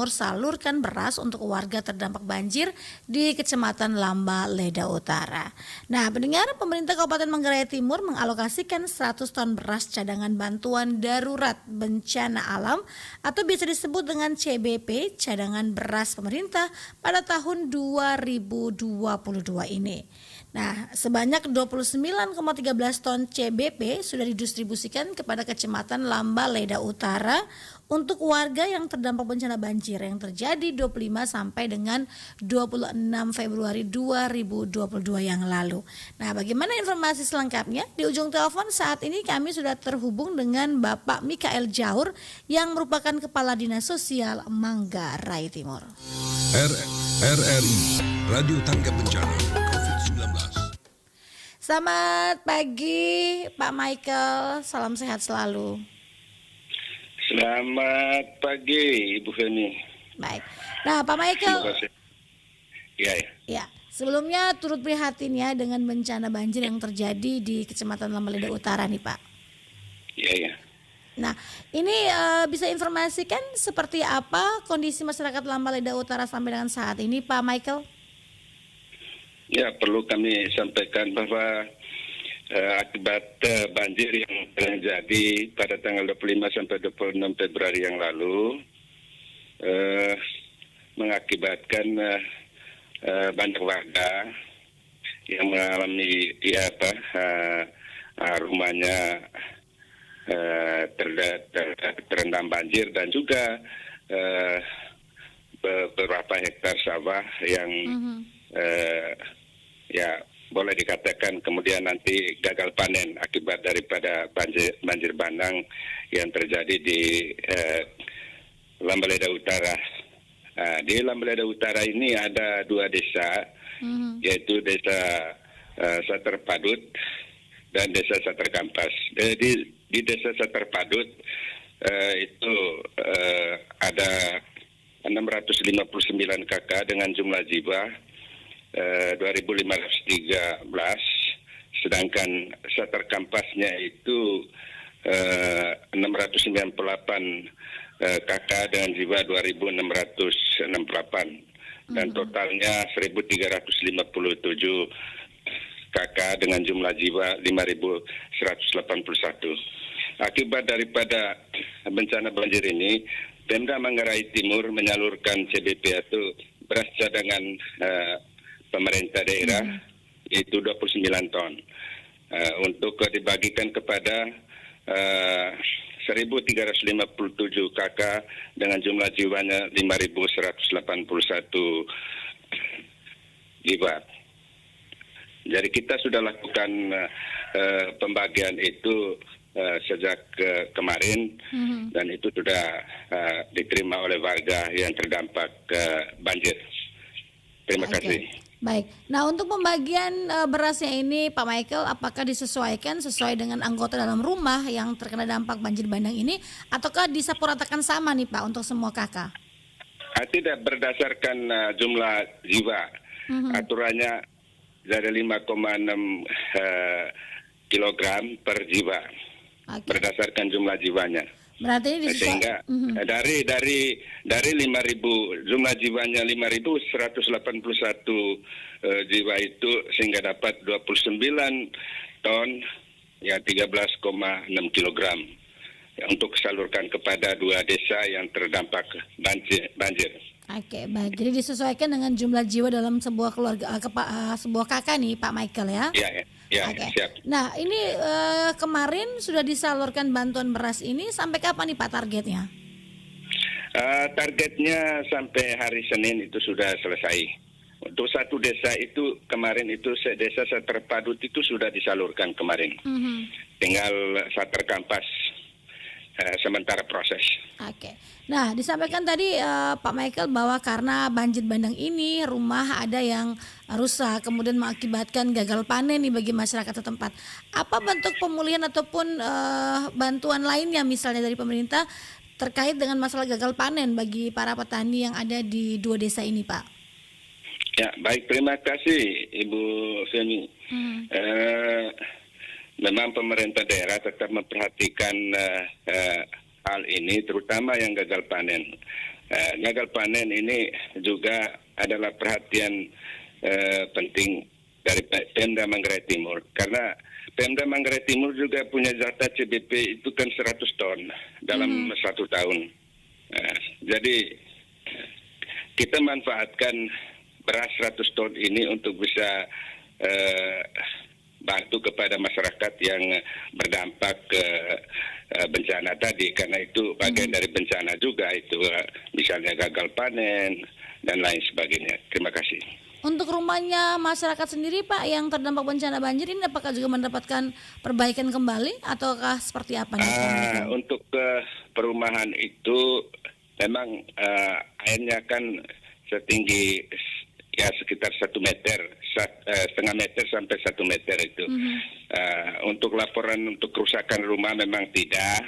salurkan beras untuk warga terdampak banjir di Kecamatan Lamba Leda Utara. Nah, pendengar, pemerintah Kabupaten Manggarai Timur mengalokasikan 100 ton beras cadangan bantuan darurat bencana alam atau biasa disebut dengan CBP, cadangan beras pemerintah pada tahun 2022 ini. Nah, sebanyak 29,13 ton CBP sudah didistribusikan kepada Kecamatan Lamba Leda Utara untuk warga yang terdampak bencana banjir yang terjadi 25 sampai dengan 26 Februari 2022 yang lalu. Nah, bagaimana informasi selengkapnya? Di ujung telepon saat ini kami sudah terhubung dengan Bapak Mikael Jaur yang merupakan Kepala Dinas Sosial Manggarai Timur. RRI Radio Tangga Bencana COVID-19. Selamat pagi Pak Michael, salam sehat selalu. Selamat pagi Ibu Feni. Baik. Nah, Pak Michael. Terima kasih. Ya. Sebelumnya turut prihatin ya dengan bencana banjir yang terjadi di Kecamatan Lamba Leda Utara nih, Pak. Ya. Nah, ini bisa informasikan seperti apa kondisi masyarakat Lamba Leda Utara sampai dengan saat ini, Pak Michael? Ya, perlu kami sampaikan bahwa akibat banjir yang terjadi pada tanggal 25 sampai 26 Februari yang lalu mengakibatkan banyak warga yang mengalami rumahnya terendam banjir dan juga beberapa hektar sawah yang boleh dikatakan kemudian nanti gagal panen akibat daripada banjir bandang yang terjadi di Lamba Leda Utara. Di Lamba Leda Utara ini ada dua desa, yaitu desa Saterpadut dan desa Saterkampas. Di desa Saterpadut itu ada 659 kakak dengan jumlah jiwa 2.513, sedangkan Saterkampasnya itu 698 kakak dengan jiwa 2.668 dan totalnya 1.357 kakak dengan jumlah jiwa 5.181. Akibat daripada bencana banjir ini, Pemda Manggarai Timur menyalurkan CBP atau beras cadangan pemerintah daerah itu 29 ton untuk dibagikan kepada 1.357 kakak dengan jumlah jiwanya 5.181 jiwa. Jadi kita sudah lakukan pembagian itu sejak kemarin dan itu sudah diterima oleh warga yang terdampak banjir. Terima kasih. Baik. Nah, untuk pembagian berasnya ini Pak Michael, apakah disesuaikan sesuai dengan anggota dalam rumah yang terkena dampak banjir bandang ini ataukah disaporatakan sama nih Pak untuk semua kakak? Tidak berdasarkan jumlah jiwa. Aturannya dari 5,6 kilogram per jiwa. Berdasarkan jumlah jiwanya. Berarti ini sehingga dari 5.000 jumlah jiwanya 5.181 jiwa itu sehingga dapat 29 ton ya 13,6 kilogram untuk disalurkan kepada dua desa yang terdampak banjir. Oke, baik. Jadi disesuaikan dengan jumlah jiwa dalam sebuah keluarga, sebuah kakak nih, Pak Michael ya? Iya, siap. Nah, ini kemarin sudah disalurkan bantuan beras ini sampai kapan nih Pak targetnya? Targetnya sampai hari Senin itu sudah selesai. Untuk satu desa itu kemarin itu desa Saterpadut itu sudah disalurkan kemarin. Tinggal Saterkampas sementara proses. Oke. Nah, disampaikan tadi Pak Michael bahwa karena banjir bandang ini rumah ada yang rusak, kemudian mengakibatkan gagal panen nih bagi masyarakat setempat. Apa bentuk pemulihan ataupun bantuan lainnya misalnya dari pemerintah terkait dengan masalah gagal panen bagi para petani yang ada di dua desa ini, Pak? Ya, baik. Terima kasih Ibu Feni. Memang pemerintah daerah tetap memperhatikan hal ini, terutama yang gagal panen. gagal panen ini juga adalah perhatian penting dari Pemda Manggarai Timur, karena Pemda Manggarai Timur juga punya jatah CBP itu kan 100 ton dalam 1 tahun. Jadi kita manfaatkan beras 100 ton ini untuk bisa bantu kepada masyarakat yang berdampak bencana tadi, karena itu bagian dari bencana juga itu, misalnya gagal panen dan lain sebagainya. Terima kasih. Untuk rumahnya masyarakat sendiri Pak yang terdampak bencana banjir ini apakah juga mendapatkan perbaikan kembali ataukah seperti apa? Untuk perumahan itu memang airnya kan setinggi ya sekitar 1 meter, setengah meter sampai 1 meter itu. Untuk laporan untuk kerusakan rumah memang tidak,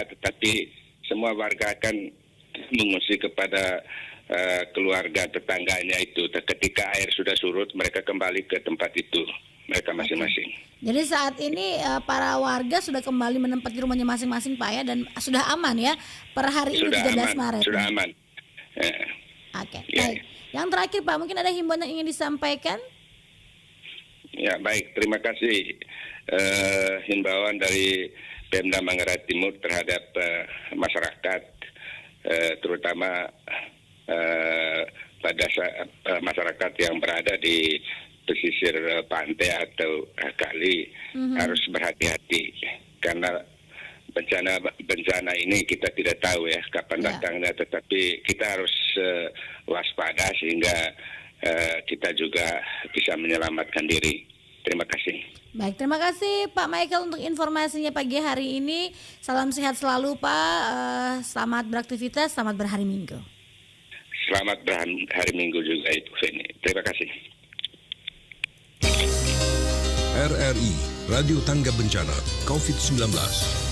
tetapi semua warga akan mengungsi kepada keluarga tetangganya itu. Ketika air sudah surut, mereka kembali ke tempat itu, mereka masing-masing. Jadi saat ini para warga sudah kembali menempati rumahnya masing-masing Pak ya, dan sudah aman ya per hari ini 13 Maret. Sudah aman. Oke, Ya. baik. Yang terakhir Pak, mungkin ada himbauan yang ingin disampaikan? Ya, baik. Terima kasih himbauan dari Pemda Manggarai Timur terhadap masyarakat, terutama pada masyarakat yang berada di pesisir pantai atau kali harus berhati-hati, karena bencana ini kita tidak tahu ya kapan datangnya, tetapi kita harus waspada sehingga kita juga bisa menyelamatkan diri. Terima kasih. Baik, terima kasih Pak Michael untuk informasinya pagi hari ini. Salam sehat selalu Pak. Selamat beraktivitas, selamat berhari Minggu. Selamat berhari Minggu juga itu, Feni. Terima kasih. RRI Radio Tangga Bencana COVID-19.